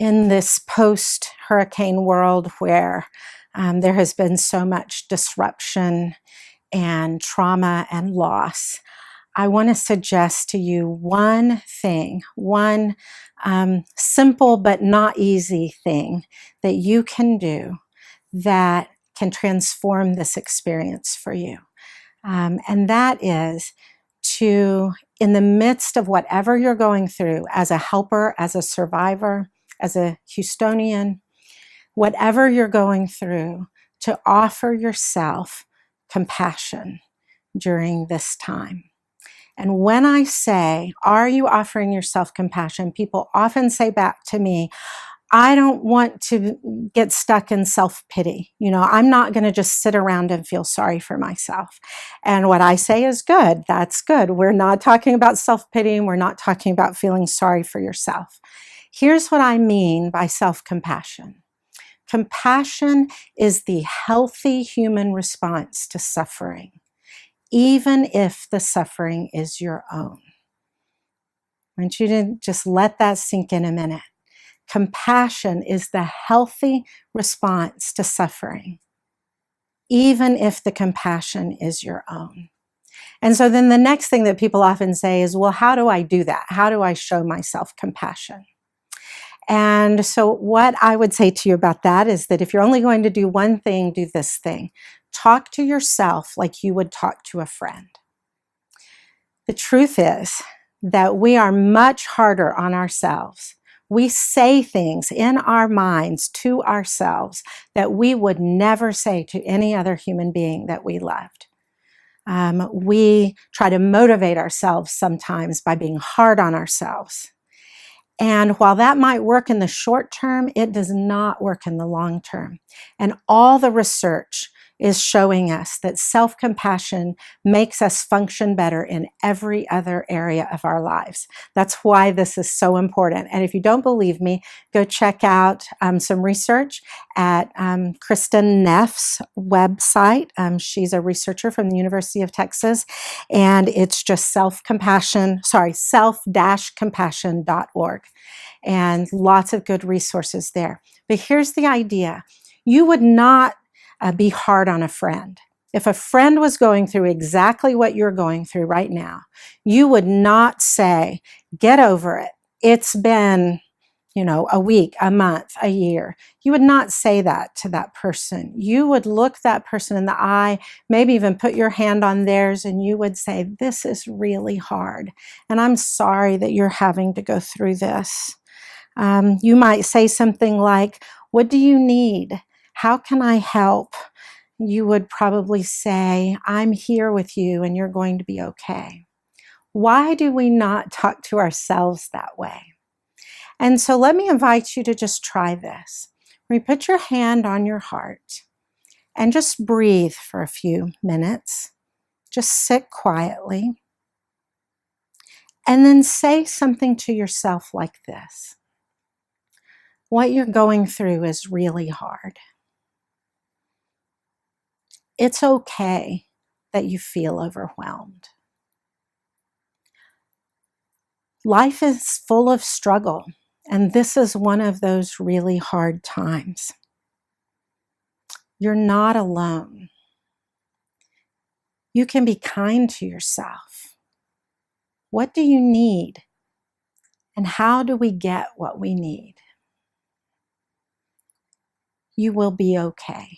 in this post-hurricane world where there has been so much disruption and trauma and loss, I want to suggest to you one thing, one simple but not easy thing that you can do that can transform this experience for you. And that is to, in the midst of whatever you're going through, as a helper, as a survivor, as a Houstonian, whatever you're going through, to offer yourself compassion during this time. And when I say, are you offering yourself compassion? People often say back to me, I don't want to get stuck in self-pity. You know, I'm not going to just sit around and feel sorry for myself. And what I say is good. That's good. We're not talking about self-pity. We're not talking about feeling sorry for yourself. Here's what I mean by self-compassion. Compassion is the healthy human response to suffering, even if the suffering is your own. I want you to just let that sink in a minute. Compassion is the healthy response to suffering, even if the compassion is your own. And so then the next thing that people often say is, well, how do I do that? How do I show myself compassion? And so what I would say to you about that is that if you're only going to do one thing, do this thing. Talk to yourself like you would talk to a friend. The truth is that we are much harder on ourselves. We say things in our minds to ourselves that we would never say to any other human being that we loved. We try to motivate ourselves sometimes by being hard on ourselves. And while that might work in the short term, it does not work in the long term. And all the research is showing us that self-compassion makes us function better in every other area of our lives. That's why this is so important. And if you don't believe me, go check out some research at Kristen Neff's website. She's a researcher from the University of Texas, and it's just self-compassion.org. And lots of good resources there. But here's the idea. You would not be hard on a friend. If a friend was going through exactly what you're going through right now, you would not say, get over it. It's been, a week, a month, a year. You would not say that to that person. You would look that person in the eye, maybe even put your hand on theirs, and you would say, this is really hard. And I'm sorry that you're having to go through this. You might say something like, what do you need? How can I help? You would probably say, I'm here with you and you're going to be okay. Why do we not talk to ourselves that way? And so let me invite you to just try this. When you put your hand on your heart and just breathe for a few minutes, just sit quietly, and then say something to yourself like this. What you're going through is really hard. It's okay that you feel overwhelmed. Life is full of struggle, and this is one of those really hard times. You're not alone. You can be kind to yourself. What do you need? And how do we get what we need? You will be okay.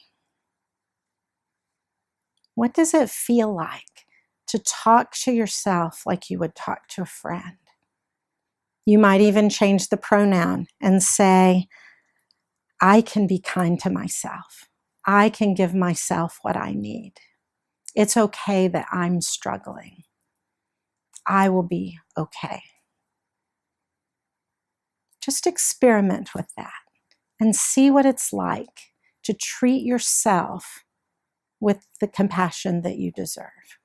What does it feel like to talk to yourself like you would talk to a friend? You might even change the pronoun and say, I can be kind to myself. I can give myself what I need. It's okay that I'm struggling. I will be okay. Just experiment with that and see what it's like to treat yourself with the compassion that you deserve.